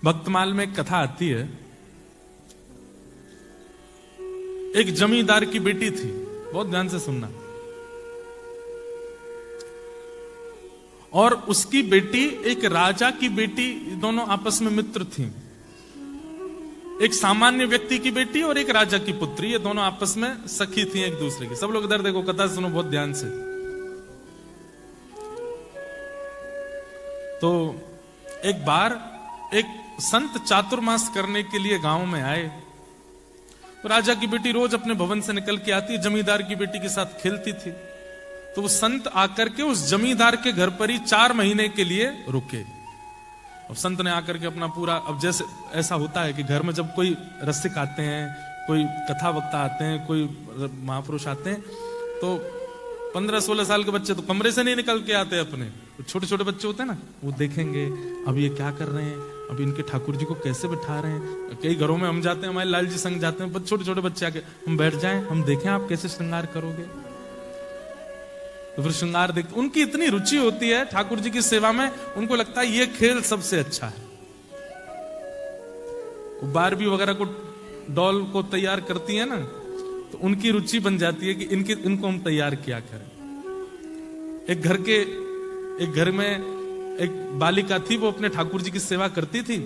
भक्तमाल में एक कथा आती है। एक जमींदार की बेटी थी, बहुत ध्यान से सुनना, और उसकी बेटी एक राजा की बेटी, दोनों आपस में मित्र थी। एक सामान्य व्यक्ति की बेटी और एक राजा की पुत्री, ये दोनों आपस में सखी थी एक दूसरे की। सब लोग इधर देखो, कथा सुनो बहुत ध्यान से। तो एक बार एक संत चातुर्मास करने के लिए गांव में आए। तो राजा की बेटी रोज अपने भवन से निकल के आती, जमींदार की बेटी के साथ खेलती थी। तो वो संत आकर के उस जमींदार के घर पर ही 4 महीने के लिए रुके। अब संत ने आकर के अपना पूरा, अब जैसे ऐसा होता है कि घर में जब कोई रसिक आते हैं, कोई कथा वक्ता आते हैं, कोई महापुरुष आते हैं, तो 15-16 साल के बच्चे तो कमरे से नहीं निकल के आते अपने। छोटे छोटे बच्चे होते हैं ना, वो देखेंगे अब ये क्या कर रहे हैं, अब इनके ठाकुर जी को कैसे बिठा रहे हैं। कई घरों में हम जाते हैं, हमारे लाल जी संग जाते हैं, छोटे छोटे बच्चे आके हम बैठ जाएं, हम देखें आप कैसे श्रृंगार करोगे। तो फिर श्रृंगार देखते, उनकी इतनी रुचि होती है ठाकुर जी की सेवा में, उनको लगता है ये खेल सबसे अच्छा है। वो बारबी वगैरह को, डॉल को तैयार करती है ना, तो उनकी रुचि बन जाती है कि इनको हम तैयार किया करें। एक घर में एक बालिका थी, वो अपने ठाकुर जी की सेवा करती थी।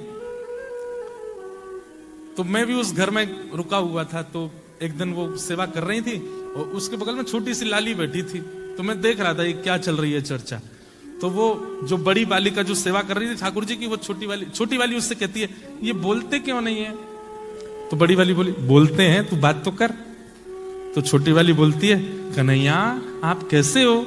तो मैं भी उस घर में रुका हुआ था। तो एक दिन वो सेवा कर रही थी और उसके बगल में छोटी सी लाली बैठी थी। तो मैं देख रहा था ये क्या चल रही है चर्चा। तो वो जो बड़ी बालिका जो सेवा कर रही थी ठाकुर जी की, वो छोटी वाली उससे कहती है, ये बोलते क्यों नहीं है। तो बड़ी वाली बोली, बोलते हैं, तू बात तो कर। तो छोटी वाली बोलती है, कन्हैया आप कैसे हो।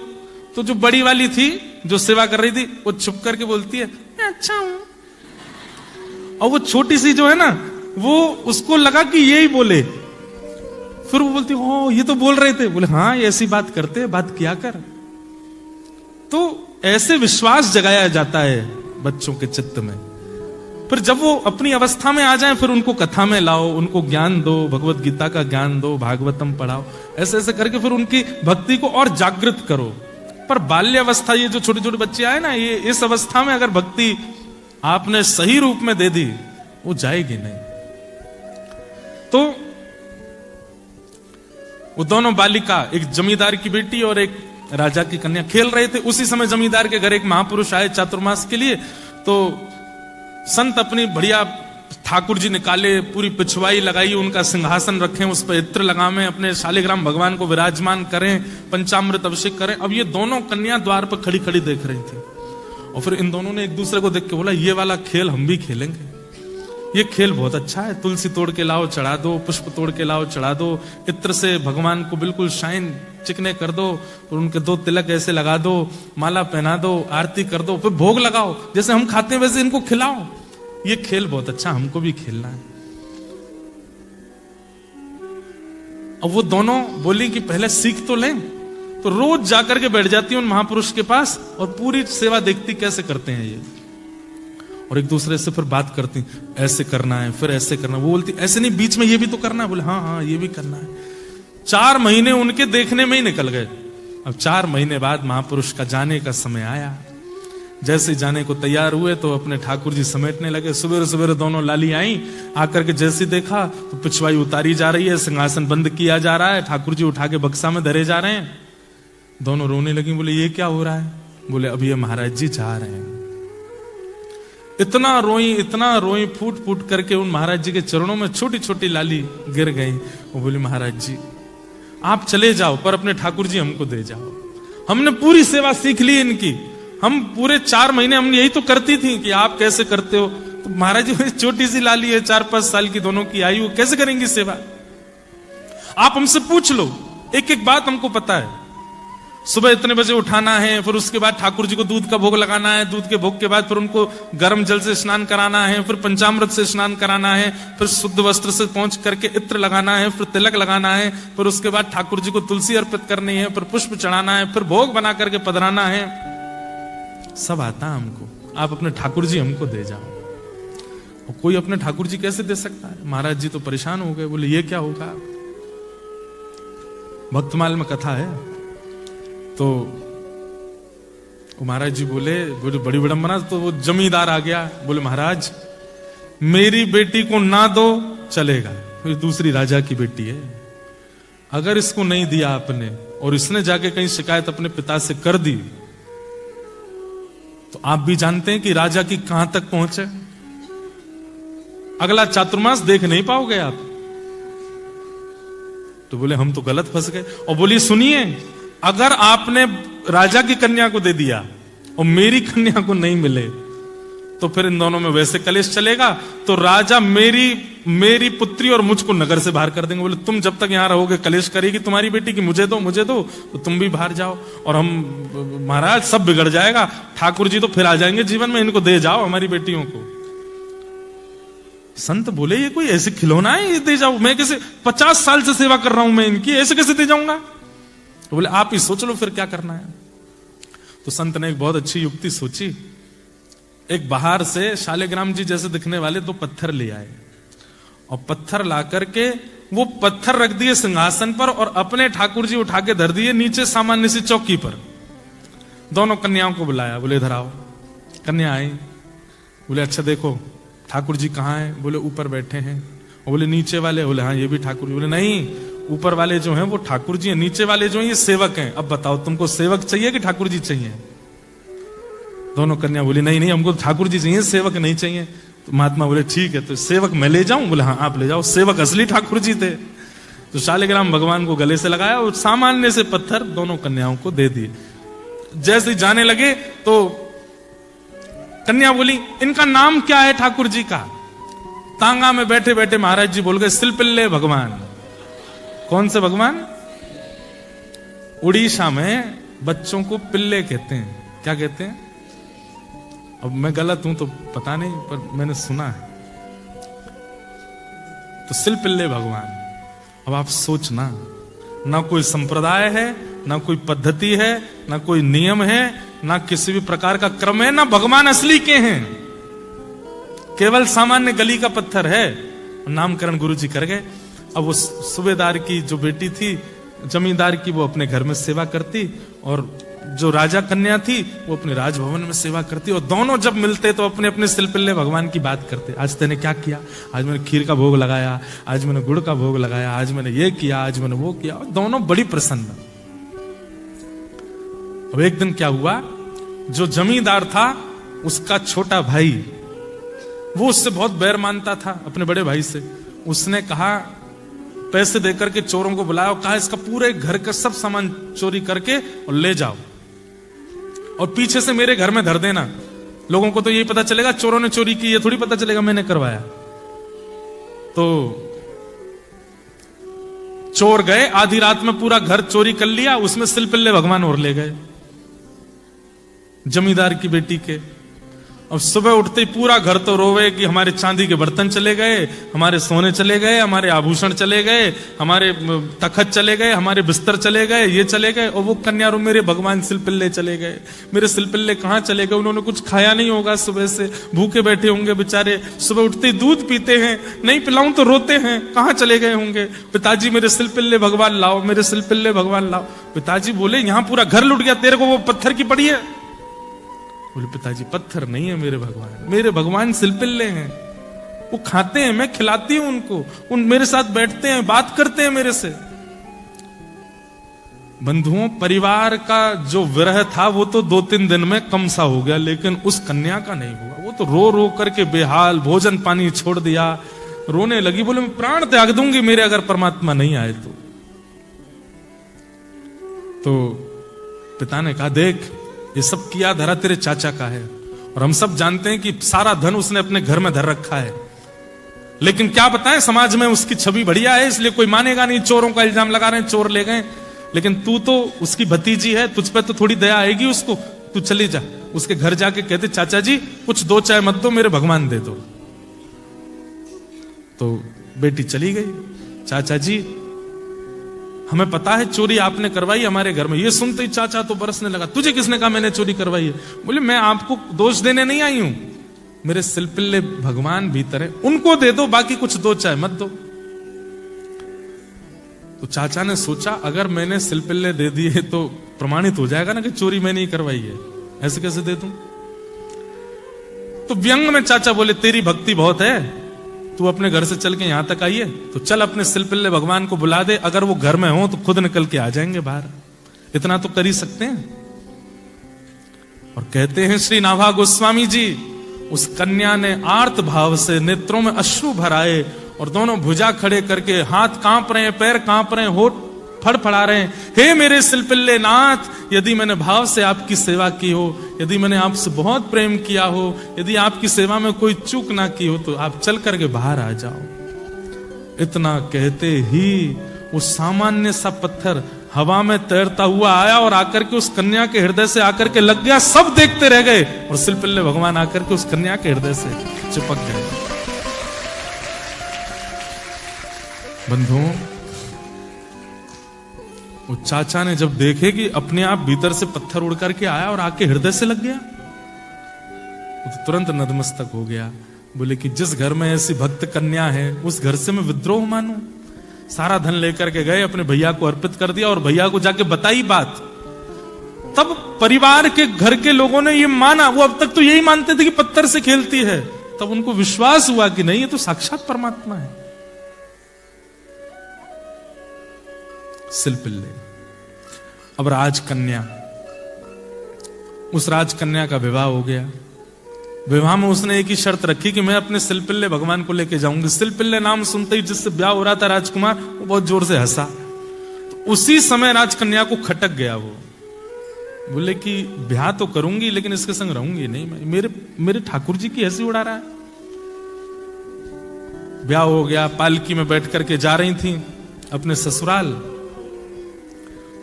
तो जो बड़ी वाली थी जो सेवा कर रही थी, वो छुप करके बोलती है, मैं अच्छा हूं। और वो छोटी सी जो है ना, वो उसको लगा कि यही बोले। फिर वो बोलती, ओ ये तो बोल रहे थे। बोले हाँ, ये ऐसी बात करते, बात किया कर। तो ऐसे विश्वास जगाया जाता है बच्चों के चित्त में। फिर जब वो अपनी अवस्था में आ जाएं, फिर उनको कथा में लाओ, उनको ज्ञान दो, भगवत गीता का ज्ञान दो, भागवतम पढ़ाओ। ऐसे ऐसे करके फिर उनकी भक्ति को और जागृत करो। पर बाल्यावस्था, ये जो छोटे छोटे बच्चे आए ना, ये इस अवस्था में अगर भक्ति आपने सही रूप में दे दी, वो जाएगी नहीं। तो वो दोनों बालिका, एक जमींदार की बेटी और एक राजा की कन्या, खेल रहे थे। उसी समय जमींदार के घर एक महापुरुष आए चातुर्मास के लिए। तो संत अपनी बढ़िया ठाकुर जी निकाले, पूरी पिछवाई लगाई, उनका सिंहासन रखें, उस पर इत्र लगावें, अपने शालिग्राम भगवान को विराजमान करें, पंचामृत अभिषेक करें। अब ये दोनों कन्या द्वार पर खड़ी खड़ी देख रही थी। और फिर इन दोनों ने एक दूसरे को देख के बोला, ये वाला खेल हम भी खेलेंगे, ये खेल बहुत अच्छा है। तुलसी तोड़ के लाओ चढ़ा दो, पुष्प तोड़ के लाओ चढ़ा दो, इत्र से भगवान को बिल्कुल शाइन चिकने कर दो, और उनके 2 तिलक ऐसे लगा दो, माला पहना दो, आरती कर दो, फिर भोग लगाओ, जैसे हम खाते हैं वैसे इनको खिलाओ। ये खेल बहुत अच्छा, हमको भी खेलना है। अब वो दोनों बोली कि पहले सीख तो लें। तो रोज जाकर के बैठ जाती उन महापुरुष के पास और पूरी सेवा देखती कैसे करते हैं ये, और एक दूसरे से फिर बात करती, ऐसे करना है, फिर ऐसे करना है। वो बोलती, ऐसे नहीं, बीच में ये भी तो करना है। बोले हाँ हाँ, ये भी करना है। 4 महीने उनके देखने में ही निकल गए। अब 4 महीने बाद महापुरुष का जाने का समय आया। जैसे जाने को तैयार हुए तो अपने ठाकुर जी समेटने लगे। सवेरे सवेरे दोनों लाली आई, आकर के जैसे देखा तो पिछवाई उतारी जा रही है, सिंहासन बंद किया जा रहा है, ठाकुर जी उठा के बक्सा में धरे जा रहे हैं। दोनों रोने लगी। बोले ये क्या हो रहा है। बोले अब ये महाराज जी जा रहे हैं। इतना रोई, फूट फूट करके उन महाराज जी के चरणों में छोटी छोटी लाली गिर गई। वो बोली, महाराज जी आप चले जाओ, पर अपने ठाकुर जी हमको दे जाओ। हमने पूरी सेवा सीख ली इनकी, हम पूरे 4 महीने हम यही तो करती थी कि आप कैसे करते हो। तो महाराज जी छोटी सी लाली है, 4-5 साल की, दोनों की आयु, कैसे करेंगी सेवा। आप हमसे पूछ लो, एक एक बात हमको पता है। सुबह इतने बजे उठाना है, फिर उसके बाद ठाकुर जी को दूध का भोग लगाना है, दूध के भोग के बाद फिर उनको गर्म जल से स्नान कराना है, फिर पंचामृत से स्नान कराना है, फिर शुद्ध वस्त्र से पहुंच करके इत्र लगाना है, फिर तिलक लगाना है, फिर उसके बाद ठाकुर जी को तुलसी अर्पित करनी है, फिर पुष्प चढ़ाना है, फिर भोग बना करके पधराना है। सब आता है हमको, आप अपने ठाकुर जी हमको दे जाओ। और कोई अपने ठाकुर जी कैसे दे सकता है। महाराज जी तो परेशान हो गए। बोले ये क्या होगा। भक्तमाल में कथा है। तो महाराज जी बोले बड़ी विडंबना। तो वो जमींदार आ गया। बोले महाराज मेरी बेटी को ना दो चलेगा, फिर दूसरी राजा की बेटी है। अगर इसको नहीं दिया आपने और इसने जाके कहीं शिकायत अपने पिता से कर दी, तो आप भी जानते हैं कि राजा की कहां तक पहुंचे। अगला चातुर्मास देख नहीं पाओगे आप। तो बोले हम तो गलत फंस गए। और बोली सुनिए, अगर आपने राजा की कन्या को दे दिया और मेरी कन्या को नहीं मिले, तो फिर इन दोनों में वैसे कलेश चलेगा, तो राजा मेरी पुत्री और मुझको नगर से बाहर कर देंगे। बोले तुम जब तक यहां रहोगे कलेश करेगी तुम्हारी बेटी की मुझे दो तो तुम भी बाहर जाओ, और हम महाराज सब बिगड़ जाएगा, ठाकुर जी तो फिर आ जाएंगे जीवन में, इनको दे जाओ हमारी बेटियों को। संत बोले ये कोई ऐसे खिलौना है, ये दे जाओ? मैं कैसे 50 साल से सेवा कर रहा हूं मैं इनकी, ऐसे कैसे दे जाऊंगा? तो बोले आप ही सोच लो फिर क्या करना है। तो संत ने एक बहुत अच्छी युक्ति सोची। एक बाहर से शालिग्राम जी जैसे दिखने वाले 2 पत्थर ले आए, और पत्थर ला करके वो पत्थर रख दिए सिंहासन पर, और अपने ठाकुर जी उठा के धर दिए नीचे सामान्य सी चौकी पर। दोनों कन्याओं को बुलाया, बोले इधर आओ। कन्या आई, बोले अच्छा देखो ठाकुर जी कहाँ हैं? बोले ऊपर बैठे हैं। और बोले नीचे वाले? बोले हाँ ये भी ठाकुर जी। बोले नहीं, ऊपर वाले जो हैं वो ठाकुर जी हैं, नीचे वाले जो हैं ये सेवक हैं। अब बताओ तुमको सेवक चाहिए कि ठाकुर जी चाहिए? दोनों कन्या बोली नहीं हमको ठाकुर जी चाहिए, सेवक नहीं चाहिए। तो महात्मा बोले ठीक है, तो सेवक मैं ले जाऊं? बोले हाँ आप ले जाओ, सेवक असली ठाकुर जी थे। तो शालिग्राम भगवान को गले से लगाया और सामान्य से पत्थर दोनों कन्याओं को दे दिए। जैसे जाने लगे तो कन्या बोली इनका नाम क्या है ठाकुर जी का? तांगा में बैठे बैठे महाराज जी बोल गए सिलपिल्ले भगवान। कौन से भगवान? उड़ीसा में बच्चों को पिल्ले कहते हैं। क्या कहते हैं? अब मैं गलत हूं तो पता नहीं, पर मैंने सुना है। तो सिलपिल्ले भगवान। अब आप सोचना, ना कोई संप्रदाय है, ना कोई पद्धति है, ना कोई नियम है, ना किसी भी प्रकार का क्रम है, ना भगवान असली के हैं, केवल सामान्य गली का पत्थर है। नामकरण गुरु जी कर गए। अब वो सूबेदार की जो बेटी थी, जमींदार की, वो अपने घर में सेवा करती, और जो राजा कन्या थी वो अपने राजभवन में सेवा करती। और दोनों जब मिलते तो अपने अपने सिलपिल्ले भगवान की बात करते। आज तेने क्या किया? आज मैंने खीर का भोग लगाया, आज मैंने गुड़ का भोग लगाया, आज मैंने ये किया, आज मैंने वो किया। और दोनों बड़ी प्रसन्न। अब एक दिन क्या हुआ, जो जमींदार था उसका छोटा भाई, वो उससे बहुत बैर मानता था अपने बड़े भाई से। उसने कहा, पैसे देकर के चोरों को बुलाया और कहा इसका पूरे घर का सब सामान चोरी करके और ले जाओ, और पीछे से मेरे घर में धर देना। लोगों को तो यही पता चलेगा चोरों ने चोरी की, ये थोड़ी पता चलेगा मैंने करवाया। तो चोर गए, आधी रात में पूरा घर चोरी कर लिया, उसमें सिलपिल्ले भगवान और ले गए जमींदार की बेटी के। अब सुबह उठते ही पूरा घर तो रोवे कि हमारे चांदी के बर्तन चले गए, हमारे सोने चले गए, हमारे आभूषण चले गए, हमारे तखत चले गए, हमारे बिस्तर चले गए, ये चले गए। और वो कन्या रो मेरे भगवान सिलपिल्ले चले गए, मेरे सिलपिल्ले कहाँ चले गए? उन्होंने कुछ खाया नहीं होगा, सुबह से भूखे बैठे होंगे बेचारे, सुबह उठते ही दूध पीते हैं, नहीं पिलाऊं तो रोते हैं, कहाँ चले गए होंगे? पिताजी मेरे सिलपिल्ले भगवान लाओ, मेरे सिलपिल्ले भगवान लाओ। पिताजी बोले यहाँ पूरा घर लुट गया, तेरे को वो पत्थर की पड़ी है? बोले पिताजी पत्थर नहीं है मेरे भगवान सिलपिल्ले हैं, वो खाते हैं, मैं खिलाती हूं उनको, उन मेरे साथ बैठते हैं, बात करते हैं मेरे से। बंधुओं, परिवार का जो विरह था वो तो 2-3 दिन में कम सा हो गया, लेकिन उस कन्या का नहीं हुआ। वो तो रो रो करके बेहाल, भोजन पानी छोड़ दिया, रोने लगी, बोले मैं प्राण त्याग दूंगी मेरे अगर परमात्मा नहीं आए तो पिता ने कहा देख, ये सब किया धरा तेरे चाचा का है, और हम सब जानते हैं कि सारा धन उसने अपने घर में धर रखा है, लेकिन क्या बताएं समाज में उसकी छवि बढ़िया है, इसलिए कोई मानेगा नहीं। चोरों का इल्जाम लगा रहे हैं, चोर ले गए, लेकिन तू तो उसकी भतीजी है, तुझ पे तो थोड़ी दया आएगी उसको। तू चली जा, उसके घर जाके कहते चाचा जी कुछ 2 चाय मत दो, मेरे भगवान दे दो। तो बेटी चली गई, चाचा जी हमें पता है चोरी आपने करवाई हमारे घर में। ये सुनते ही चाचा तो बरसने लगा, तुझे किसने कहा मैंने चोरी करवाई है? बोले मैं आपको दोष देने नहीं आई हूं, मेरे सिलपिल्ले भगवान भीतर है, उनको दे दो, बाकी कुछ 2 चाय मत दो। तो चाचा ने सोचा अगर मैंने सिलपिल्ले दे दिए तो प्रमाणित हो जाएगा ना कि चोरी मैंने ही करवाई है, ऐसे कैसे दे दूं? तो व्यंग में चाचा बोले तेरी भक्ति बहुत है, तू अपने घर से चल के यहां तक आइए, तो चल अपने सिलपिल्ले भगवान को बुला दे, अगर वो घर में हो तो खुद निकल के आ जाएंगे बाहर, इतना तो कर ही सकते हैं। और कहते हैं श्री नाभा गोस्वामी जी, उस कन्या ने आर्त भाव से नेत्रों में अश्रु भराए और दोनों भुजा खड़े करके, हाथ कांप रहे हैं, पैर कांप रहे हैं, होठ फड़फड़ा रहे हैं, हे मेरे सिलपिल्ले नाथ, यदि मैंने भाव से आपकी सेवा की हो, यदि मैंने आपसे बहुत प्रेम किया हो, यदि आपकी सेवा में कोई चूक ना की हो, तो आप चल करके बाहर आ जाओ। इतना कहते ही वो सामान्य सा पत्थर हवा में तैरता हुआ आया और आकर के उस कन्या के हृदय से आकर के लग गया। सब देखते रह गए और सिलपिल्ले भगवान आकर के उस कन्या के हृदय से चिपक गए। बंधुओं, वो चाचा ने जब देखे कि अपने आप भीतर से पत्थर उड़ करके आया और आके हृदय से लग गया, तो तुरंत नतमस्तक हो गया। बोले कि जिस घर में ऐसी भक्त कन्या है उस घर से मैं विद्रोह मानूं। सारा धन लेकर के गए, अपने भैया को अर्पित कर दिया और भैया को जाके बताई बात। तब परिवार के घर के लोगों ने ये माना, वो अब तक तो यही मानते थे कि पत्थर से खेलती है, तब उनको विश्वास हुआ कि नहीं, ये तो साक्षात परमात्मा है। सिलपिल्ले। अब राजकन्या, उस राजकन्या का विवाह हो गया। विवाह में उसने एक ही शर्त रखी कि मैं अपने सिलपिल्ले भगवान को लेके जाऊंगी। सिलपिल्ले नाम सुनते ही जिससे ब्याह हो रहा था राजकुमार, वो बहुत जोर से हंसा। तो उसी समय राजकन्या को खटक गया। वो बोले कि ब्याह तो करूंगी लेकिन इसके संग रहूंगी नहीं, मैं मेरे ठाकुर जी की हंसी उड़ा रहा है। ब्याह हो गया, पालकी में बैठ करके जा रही थी अपने ससुराल।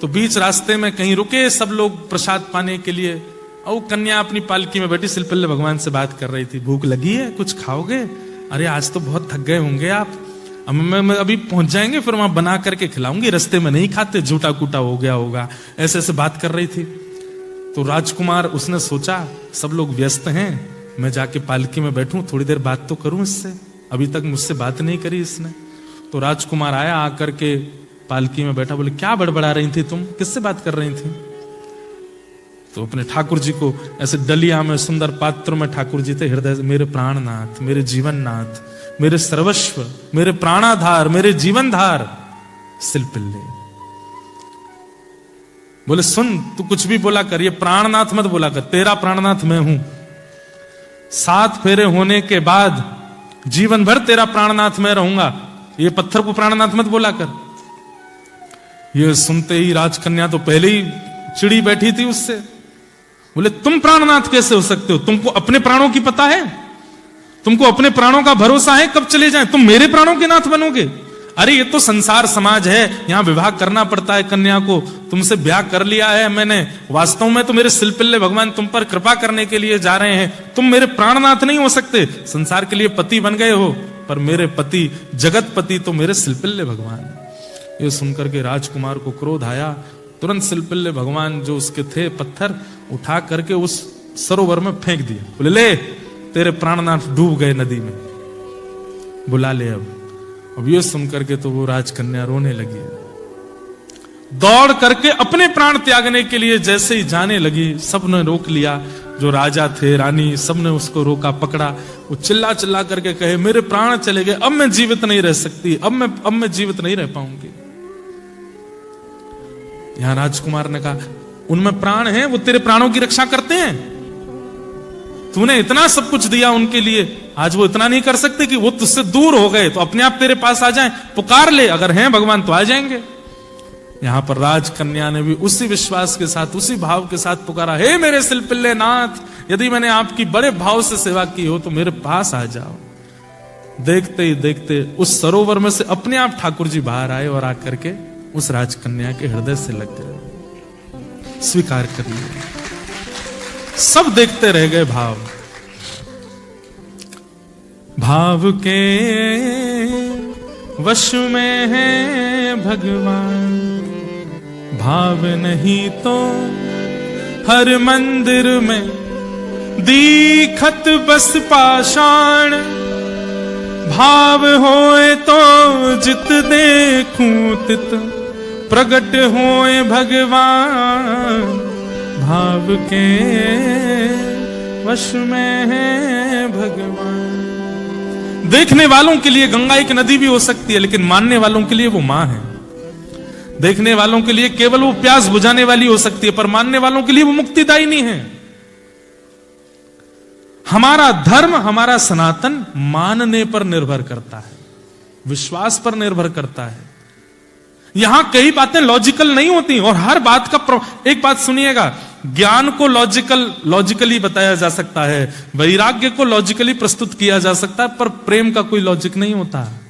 तो बीच रास्ते में कहीं रुके सब लोग प्रसाद पाने के लिए, और कन्या अपनी पालकी में बैठी सिलपिल्ले भगवान से बात कर रही थी। भूख लगी है, कुछ खाओगे? अरे आज तो बहुत थक गए होंगे आप, अब मैं अभी पहुंच जाएंगे, फिर वहां बना करके खिलाऊंगी, रास्ते में नहीं खाते, झूठा कूटा हो गया होगा। ऐसे ऐसे बात कर रही थी। तो राजकुमार, उसने सोचा सब लोग व्यस्त हैं, मैं जाके पालकी में बैठूं, थोड़ी देर बात तो करूं इससे, अभी तक मुझसे बात नहीं करी इसने। तो राजकुमार आया, आकर के पालकी में बैठा। बोले क्या बड़बड़ा रही थी तुम, किससे बात कर रही थी? तो अपने ठाकुर जी को ऐसे डलिया में, सुंदर पात्र में ठाकुर जी थे हृदय से, मेरे प्राणनाथ, मेरे जीवननाथ, मेरे सर्वस्व, मेरे प्राणाधार, मेरे जीवनधार सिलपिल्ले। बोले सुन, तू कुछ भी बोला कर, ये प्राणनाथ मत बोला कर, तेरा प्राणनाथ मैं हूं। 7 फेरे होने के बाद जीवन भर तेरा प्राणनाथ मैं रहूंगा, ये पत्थर को प्राणनाथ मत बोला कर। ये सुनते ही राजकन्या तो पहले ही चिड़ी बैठी थी उससे। बोले तुम प्राणनाथ कैसे हो सकते हो? तुमको अपने प्राणों की पता है? तुमको अपने प्राणों का भरोसा है कब चले जाएं? तुम मेरे प्राणों के नाथ बनोगे? अरे ये तो संसार समाज है, यहां विवाह करना पड़ता है कन्या को, तुमसे ब्याह कर लिया है मैंने, वास्तव में तो मेरे सिलपिल्ले भगवान तुम पर कृपा करने के लिए जा रहे हैं, तुम मेरे प्राणनाथ नहीं हो सकते। संसार के लिए पति बन गए हो, पर मेरे पति, जगत पति तो मेरे सिलपिल्ले भगवान। ये सुनकर के राजकुमार को क्रोध आया। तुरंत सिलपिल्ले भगवान जो उसके थे पत्थर उठा करके उस सरोवर में फेंक दिया। बोले ले, तेरे प्राणनाथ डूब गए नदी में, बुला ले अब ये सुनकर के तो वो राजकन्या रोने लगी। दौड़ करके अपने प्राण त्यागने के लिए जैसे ही जाने लगी, सबने रोक लिया। जो राजा थे, रानी, सबने उसको रोका, पकड़ा। वो चिल्ला चिल्ला करके कहे मेरे प्राण चले गए, अब मैं जीवित नहीं रह सकती, अब मैं जीवित नहीं रह पाऊंगी। यहां राजकुमार ने कहा उनमें प्राण हैं, वो तेरे प्राणों की रक्षा करते हैं, तूने इतना सब कुछ दिया उनके लिए, आज वो इतना नहीं कर सकते कि वो तुझसे दूर हो गए तो अपने आप तेरे पास आ जाएं? पुकार ले, अगर हैं भगवान तो आ जाएंगे। यहां पर राजकन्या ने भी उसी विश्वास के साथ, उसी भाव के साथ पुकारा, हे मेरे सिलपिल्ले नाथ, यदि मैंने आपकी बड़े भाव से सेवा की हो तो मेरे पास आ जाओ। देखते ही देखते उस सरोवर में से अपने आप ठाकुर जी बाहर आए और आकर के उस राजकन्या के हृदय से लग गए। स्वीकार कर लिया। सब देखते रह गए। भाव के वश में है भगवान, भाव नहीं तो हर मंदिर में दीखत बस पाषाण, भाव होए तो जित देखूं तित प्रगट होए भगवान, भाव के वश में है भगवान। देखने वालों के लिए गंगा एक नदी भी हो सकती है, लेकिन मानने वालों के लिए वो मां है। देखने वालों के लिए केवल वो प्यास बुझाने वाली हो सकती है, पर मानने वालों के लिए वो मुक्तिदायिनी है। हमारा धर्म, हमारा सनातन मानने पर निर्भर करता है, विश्वास पर निर्भर करता है। यहां कई बातें लॉजिकल नहीं होती, और हर बात का एक बात सुनिएगा, ज्ञान को लॉजिकली बताया जा सकता है, वैराग्य को लॉजिकली प्रस्तुत किया जा सकता है, पर प्रेम का कोई लॉजिक नहीं होता।